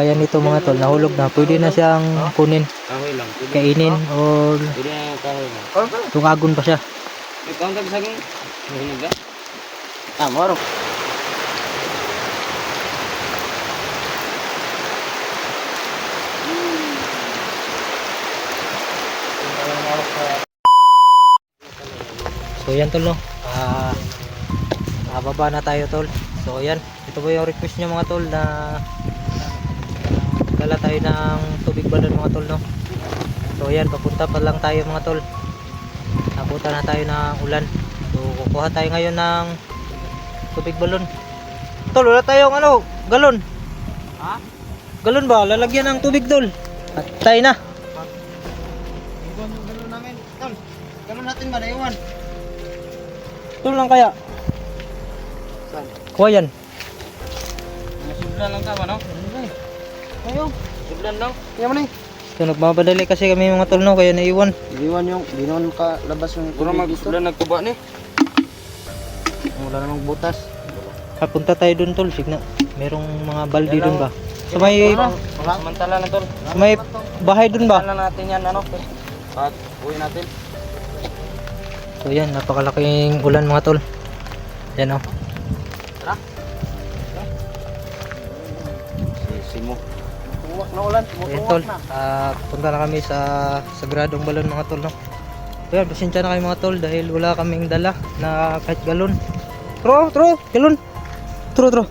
Kaya nito mga tol, nahulog na. Pwede na siyang kunin, Kahoy lang. kainin, o Pwede na yung kahoy lang. tungagon pa siya. Ikaw ang tagsaging. Mahinig ka? Ah, maro. So yan tol no. Nakababa na tayo tol. So yan, ito po yung request nyo mga tol na dala tayo ng tubig balon mga tol no. So yan, papunta pa lang tayo mga tol. Napunta na tayo ng ulan. So kukuha tayo ngayon ng tubig balon. Tol, wala tayong ano, galon. Ha? Galon ba? Lalagyan ng tubig tol. At tayo na. Iwan yung gano'n namin. Tol, gano'n natin ba naiwan? Tol lang kaya. Saan? Kuha yan. Mga siblan lang tama, no? Ayo, siblan lang. Kaya mo na eh. So nagmamadali kasi kami mga tol no, kaya naiwan. Iwan yung, di naman makalabas yung tubig dito. Siblan nagtuba ni. Wala namang butas. Papunta tayo dun tol, signa. Merong mga balde dun ba? Sa may Samantala na tol. sa may bahay dun ba? Samantala natin yan, ano? At uwi natin. So yan, napakalaking ulan mga tol. Yan oh. Tara. Simo. Tuwak na ulan. Yan tol. Punta na kami sa Sagradong Balon mga tol no. So yan, pasensya na kayo mga tol dahil wala kaming dala na kahit galon. Tro, galon. Tro.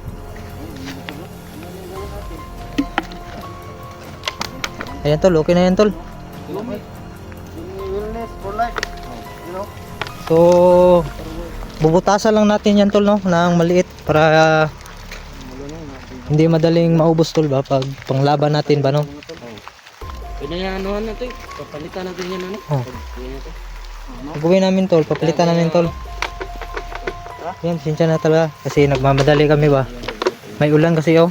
Ayan tol, okay na yan tol. Wellness for life. You know? So bubutasan lang natin yan tol no, ng maliit para hindi madaling maubos tol ba pag panglaban natin ba no. Pwede na anuhan natin. Papalitan natin yan ano. Oh. Gagawin namin tol, papalitan namin tol. Yan, sinsya na talaga kasi nagmamadali kami ba. May ulan kasi oh.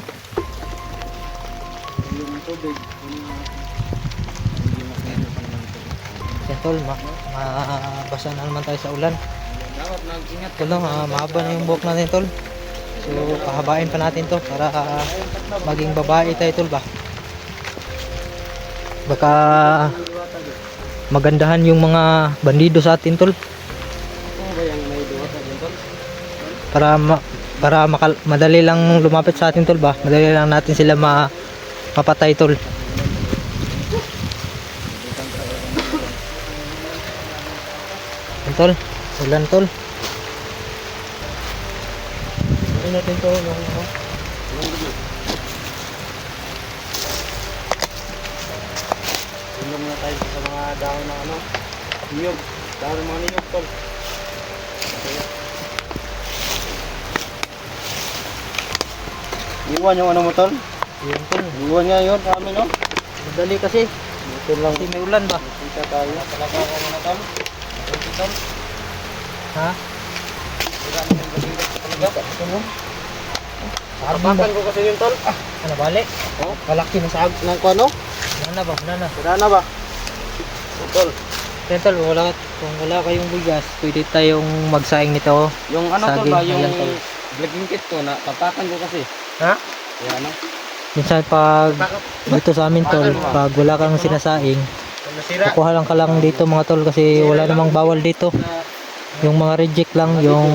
Yan tol, mabasa na naman tayo sa ulan. Dapat nag-ingat Tol no, mahaba na yung buhok natin tol. So pahabain pa natin to para maging babae tayo tol ba. Baka magandahan yung mga bandido sa atin tol. Ano ba yung may duwa sa dito? Para madali lang lumapit sa atin tol ba. Madali lang natin sila mapatay tol. Yan, tol, ulan tol. Ano natin to yung ano? Tingnan muna tayo sa mga dahon ng ano. Niyog. Dahon ng mga niyog tol. Iwan yung ano mo tol? Yan tol. Iwan nga yun sa amin no? Madali kasi. Ito lang. Kasi may ulan ba? Kita tayo. Talaga ako muna tol. Ito tol. Ha? Wala naman yung basigat talaga. Ito mo? Tapakan ko kasi yun tol. Ano bali? Oh? Malaki na sa Nang ko ano? Nana ba? Nana. Wala na ba? Tol. Yan tol, kung wala kayong bigas, pwede tayong magsaing nito. Yung ano tol Saging, ba? Yung ayan, tol. vlogging kit ko na tapakan ko kasi. Ha? Kaya ano? Minsan pag dito sa amin tol, pag wala kang sinasaing, Nasira. kukuha lang ka lang dito mga tol kasi wala namang bawal dito. Yung mga reject lang, yung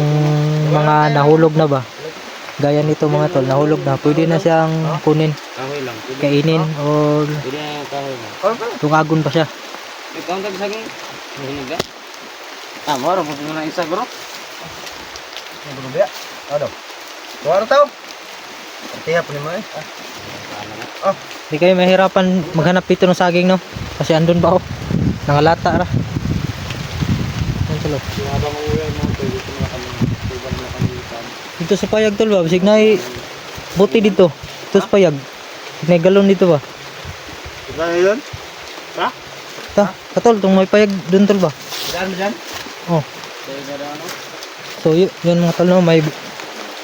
mga nahulog na ba. Gaya nito mga tol, nahulog na. Pwede na siyang kunin, Kahoy lang. kainin, o Pwede na yung kahoy lang. tungagon pa siya. Ikaw ang tagsaging. Mahinig ka? Ah, maro. Pagod mo na isa bro. Ano ba biya? Ano? Tuwaro tao? Tiya po ni mo eh. Oh. Hindi kayo mahirapan maghanap dito ng saging no? Kasi andun ba oh? Nangalata ra. Yan tol. Habang uwi mo, pwede ko na kami. Pwede na kami dito. Dito sa payag tol ba? Bisig na buti dito. Dito sa payag. May galon dito ba? Diba yun? Ha? Ta, katol, itong may payag dun tol ba? Saan mo dyan? Oh. Kaya na ano? So yun mga tol no, may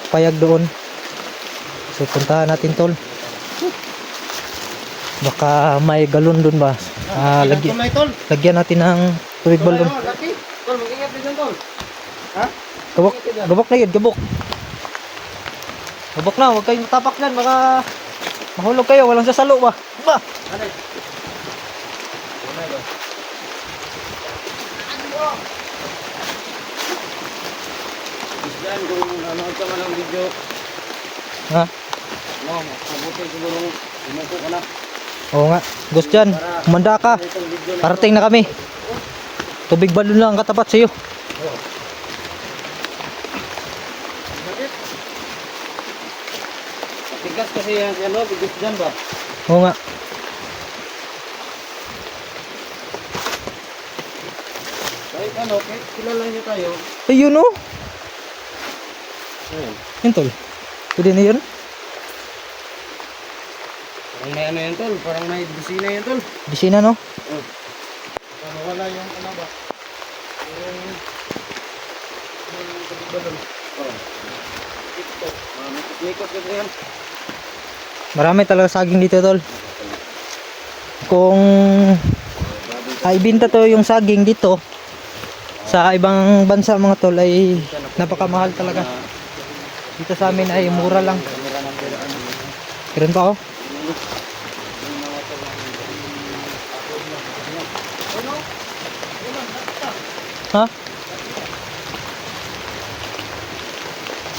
payag doon. So puntahan natin tol. Baka may galon dun ba? Lagyan natin ng tubig balon. Tol, mag-ingat din dyan tol. Ha? Gabok na yun, gabok. Gabok na, huwag kayong tapak yan, baka Mahulog kayo, walang sasalo ba? Ba! Ano? Isdan, kung nanood ka man ng video, Ha? no, mabuti siguro umupo ka na. Oo nga. Gusto dyan, kumanda ka. Itong video na Parating na kami. Tubig balon lang ang katapat sa'yo. Bakit? Matigas kasi yan si ano, bigas dyan ba? Oo nga. Kahit ano, kahit kilala niyo tayo. Ayun oh. Ayun. Yun tol. Pwede na yun. Parang may ano yan tol, parang may busina yan tol. Bisina no? Oh. Parang wala yung ano ba? Yung tubig balon. Oh. TikTok. May tiklikot kasi yan. Marami talaga saging dito tol. Kung ibinta to yung saging dito sa ibang bansa mga tol ay napakamahal talaga. Dito sa amin ay mura lang. Keren pa oh. Ha?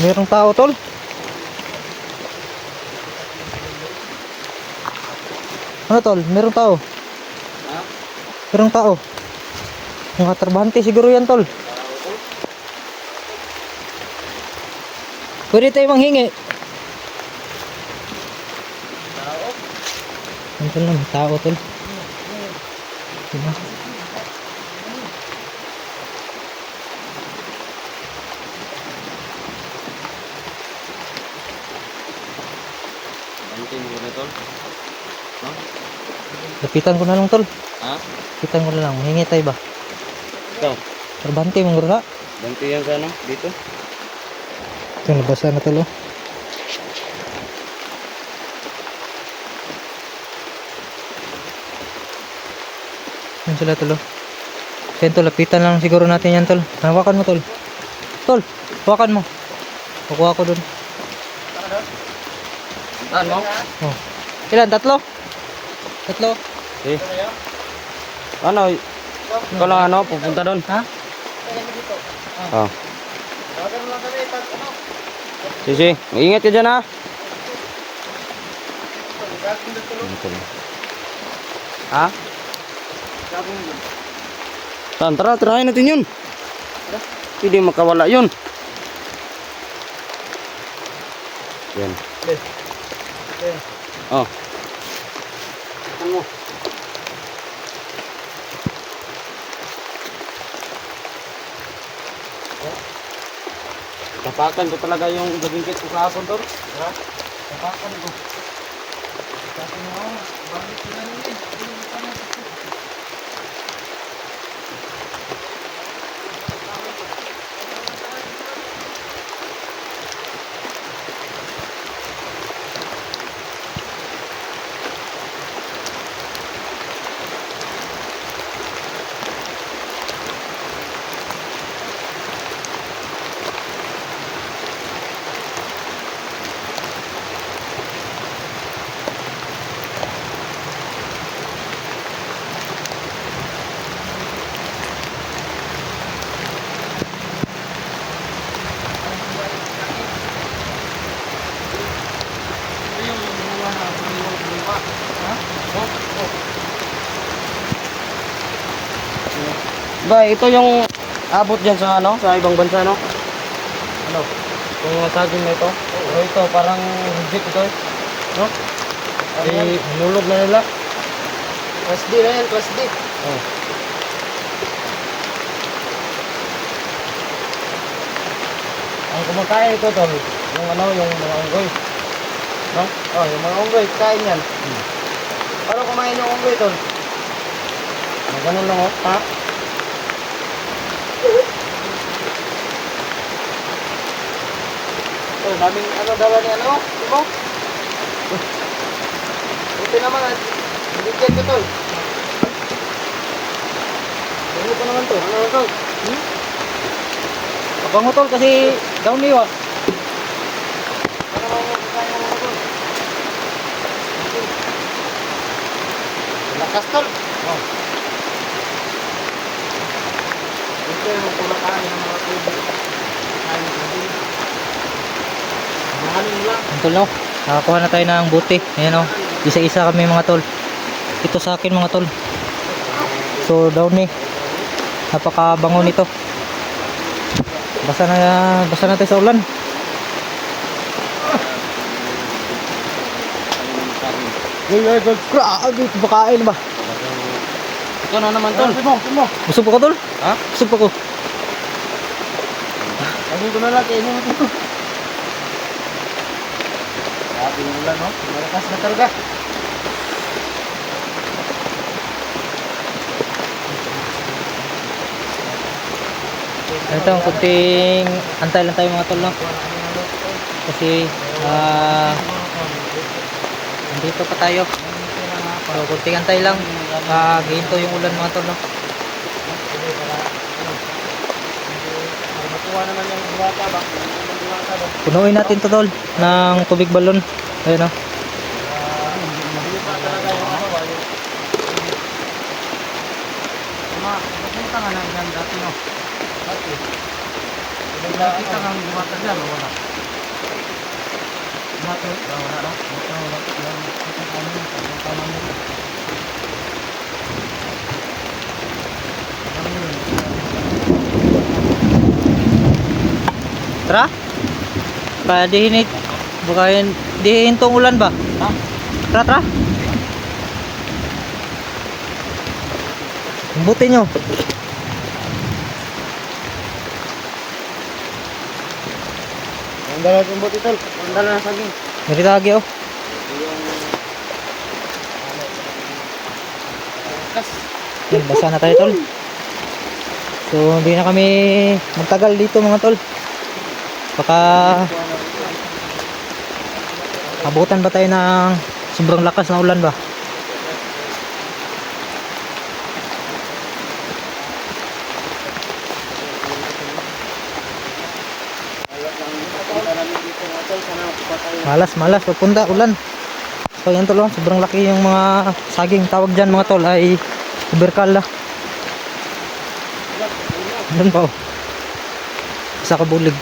Merong tao tol? Ano tol? Merong tao? Ha? Merong tao? Mga trabahante siguro yan tol. Pwede tayo manghingi. Ano tol na? May tao tol. Diba? Bante mo na tol. No? Lapitan ko na lang tol. Ha? Lapitan ko na lang. Manghingi tayo ba? Ikaw? Trabahante mong gura. Bante yan sa ano? Dito? Ito nabasa na tol oh. Yan sila tol oh. Yan tol, lapitan lang siguro natin yan tol. Hawakan mo tol. Tol, hawakan mo. Kukuha ko dun. Saan mo? Oh. Ilan? Tatlo? Tatlo? Eh. Ano? Ikaw lang ano? Pupunta doon? Ha? Oh. Sige, ingat ka dyan ha. Ha? Tara, tirahin natin yun. Hindi makawala yun. Yan. Oh. Ano? Tapakan ko talaga yung gabingkit ko kahapon doon. Ha? Tapakan ko. Sabi mo, bakit sila nito? Ba, ito yung abot dyan sa ano, sa ibang bansa no? Ano? Yung mga saging na ito. Pero ito parang legit ito eh. No? Ay, hinulog na nila. Class D na yan, class D. Oh. Ang kumakain ito tol, yung ano, yung mga unggoy. No? Oh, yung mga unggoy, kain yan. Paano kumain yung unggoy tol? Ganun lang oh, ha? Oh, daming ano dala ni ano? Timo? Buti naman at hindi ko tol. Ano pa naman to? Ano to? Abango tol kasi down niyo ah. Ano ba mo kaya mo tol? Malakas tol. Oh. Ito yung pulakaan ng mga tubig. Kain tubig. Mahalin lang. Ang tol no, nakakuha na tayo ng buti. Ayan o, isa-isa kami mga tol. Ito sa akin mga tol. So down eh, napakabango nito. Basa na tayo sa ulan. Grabe, bakain ba? Ito na naman tol. Busog pa ka tol? Ha? Busog pa ko. Sabi ko na lang kayo mo ito. Grabe yung ulan no. Malakas na talaga. Ito ang kunting antay lang tayo mga tol no. Kasi nandito pa tayo. So kunting antay lang. Gihinto yung ulan mga tol no. Makuha naman yung diwata ba? Punuin natin to tol ng tubig balon. Ayun no. Mabilisa talaga yung ano ba yung nakita nga na ilan dati no. Dati. Nakita nga yung diwata dyan o wala? Wala no? Tara. Kaya dihinit. Bukain dihintong ulan ba? Ha? Tara tara. Buti nyo. Ang dala ng buti tol. Ang dala ng saging. Merita lagi oh. Yan, basa na tayo tol. So hindi na kami magtagal dito mga tol. Baka abutan ba tayo ng sobrang lakas na ulan ba? Malas pagpunta ulan. So yan tol, oh, sobrang laki yung mga saging, tawag dyan mga tol ay tuberkala. Doon pa oh. Isa kabulig.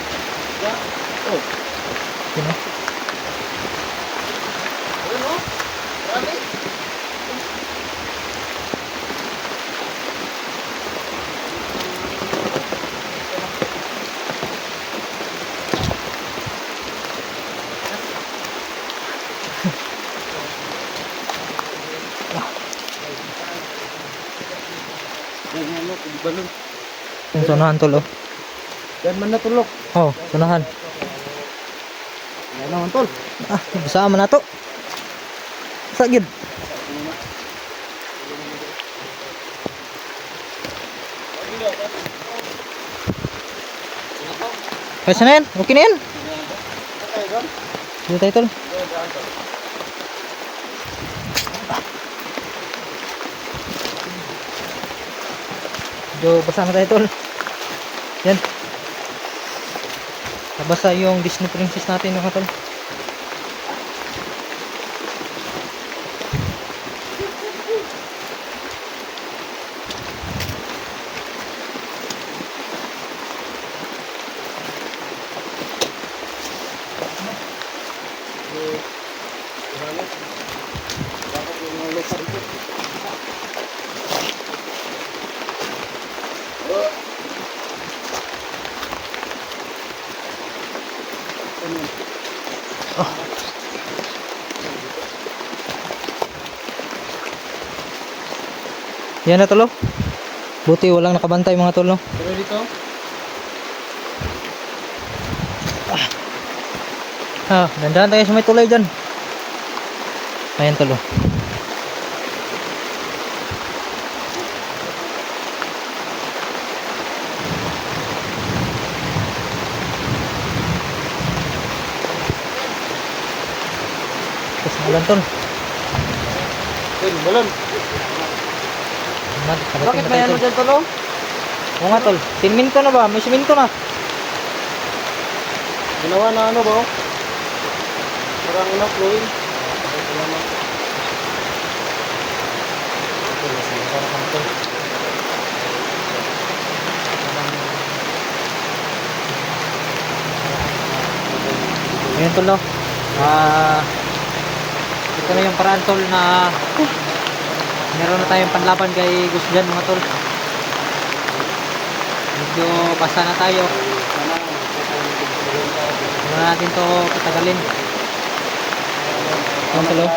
Yun oh. Yung sunahan tol oh. Yan man natulog. Oh, sunahan. Yan naman tol. Bersama na to. Sakit. Kaysa na yan? Okay na yan? Dito tayo tol. Medyo basa na tayo tol. Yan. Nabasa yung Disney Princess natin mga tol. Yan na tol oh. Buti walang nakabantay mga tol no. Pero dito. Dandahan tayo sa may tulay dyan. Ayan tol oh. Tapos malan tol. Balon. Bakit may ano dyan tol? Oo nga tol. Siminto na ba? May siminto na. Ginawa na ano ba? Parang ina flowing. tol, no? Ito na yung paraan tol na meron na tayong panlaban kay Gusjan mga tol. Medyo basa na tayo. Ano natin to patagalin. Ang tol, oh.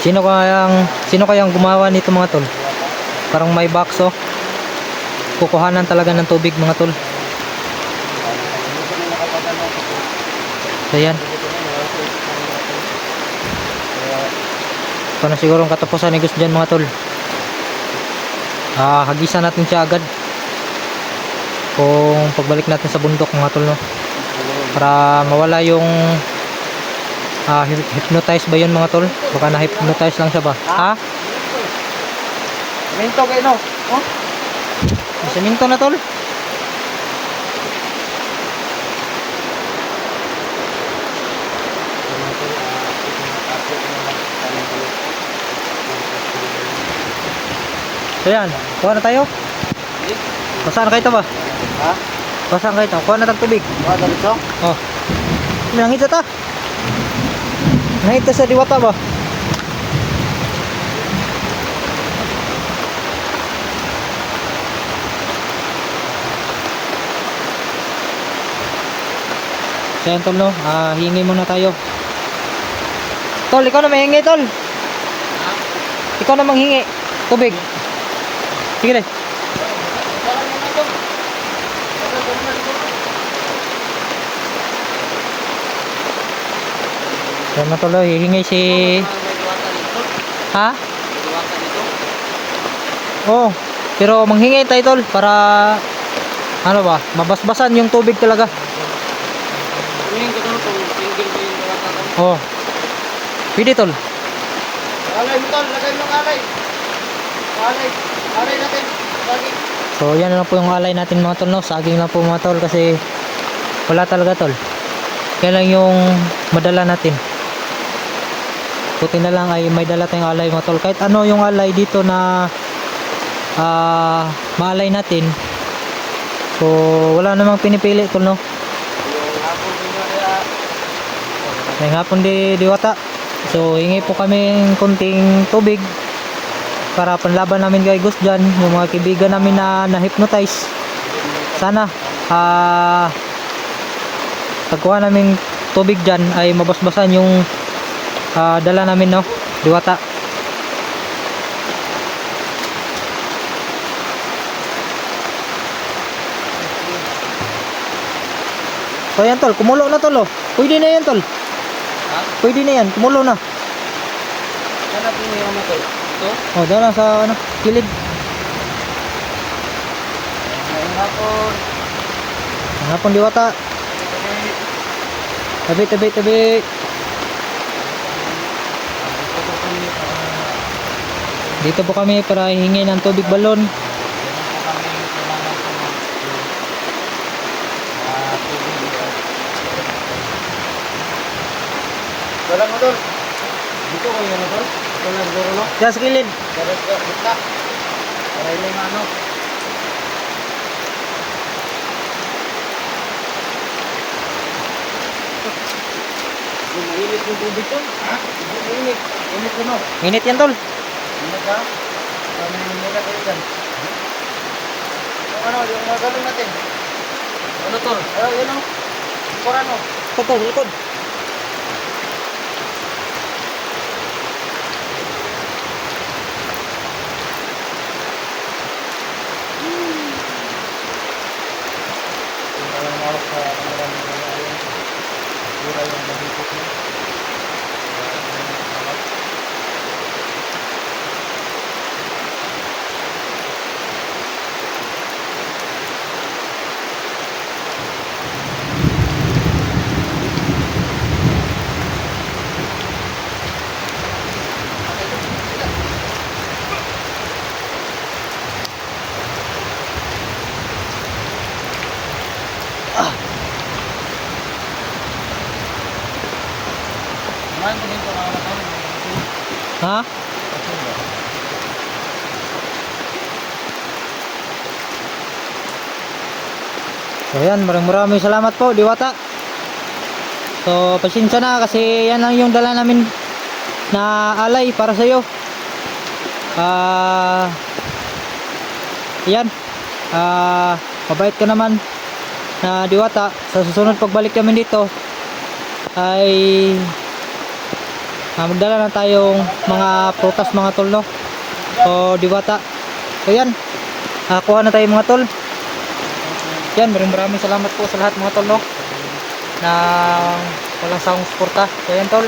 Sino kayang gumawa nito mga tol? Parang may box, oh. Kukuhanan talaga ng tubig mga tol. So yan. Ito na siguro ang katapusan ni Gus dyan mga tol. Hagisan natin siya agad kung pagbalik natin sa bundok mga tol, no? Para mawala yung hypnotize ba yun mga tol? Baka na-hypnotize lang siya ba? Ha? Minto kayo, no? Oh? Siminto na tol. So yan, kuha na tayo. Basaan kayo ito ba? Ha? Basaan kayo ito? Kuha na tag tubig. Mga dalitso? Oh. Nangita ta. Nangita sa diwata ba? So yan tol, no? Hingi muna tayo. Tol, ikaw na mahingi tol. Ikaw na manghingi. Tubig. Sige deh. Yan na tol, hihingi si... Ha? Oh, pero manghingi tayo tol para ano ba, mabasbasan yung tubig talaga. Oh. Pwede tol. Alay mo tol, lagay mo ng alay. Alay natin. Saging. So yan lang po yung alay natin mga tol, no? Saging lang po mga tol kasi wala talaga tol. Yan lang yung madala natin. Buti na lang ay may dala tayong alay mga tol. Kahit ano yung alay dito na maalay natin. So wala namang pinipili tol, no? Ngayong hapon diwata. So hingi po kami konting tubig para panlaban namin kay Gus dyan, yung mga kaibigan namin na na-hypnotize. Sana pagkuha namin tubig dyan ay mabasbasan yung dala namin, no? Diwata. So yan tol, kumulo na tol, oh. Pwede na yan tol. Pwede na yan, kumulo na. Sana po may mga tol. Ito? Oh, doon lang sa ano, kilid. Ngayong hapon. Ang hapon diwata. Tabi. Dito po kami para hingi ng tubig balon. Wala mo tol. Dito ko yung ano tol. Ito na siguro, no? Diyan sa kilid. Daras ka, bukta. Para yung ano. Mainit yung tubig tol. Ha? Mainit. Init ko, no? Init yan tol. Init ka? May nila kayo dyan. Yung ano, yung magalong natin. Ano tol? Yun o. Korano. Ito tol, likod. Ha? So yan, maraming salamat po, Diwata. So pasensya na kasi yan lang yung dala namin na alay para sa iyo. Yan. Mabait ka naman na Diwata. Sa susunod pagbalik kami dito ay magdala na tayong mga prutas mga tol, no? So Diwata. So yan. Kuha na tayo mga tol. Yan, maraming salamat po sa lahat mga tol, no? Na walang sawang suporta. So yan tol.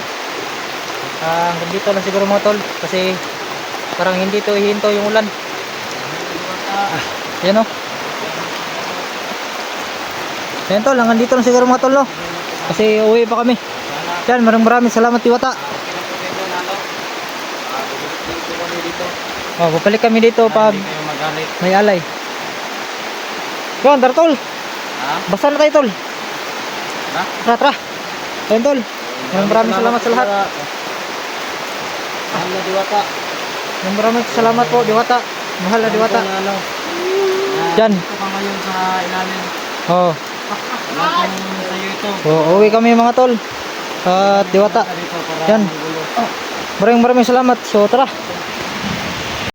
Hanggang dito lang siguro mga tol kasi parang hindi to hihinto yung ulan. Yan o. Yan tol, hanggang dito lang siguro mga tol, no? Kasi uwi pa kami. Yan, maraming salamat Diwata. Oh, babalik kami dito pag may alay. Yan, tara tol. Basta na tayo tol. Tara. Yan tol. Maraming salamat sa lahat. Mahal na Diwata. Maraming salamat po Diwata. Mahal na Diwata. Yan. Ito ka ngayon sa ilalim. Oh. Lahat ng sa'yo ito. So, uwi kami mga tol. At Diwata. Yan. Maraming salamat. So tara.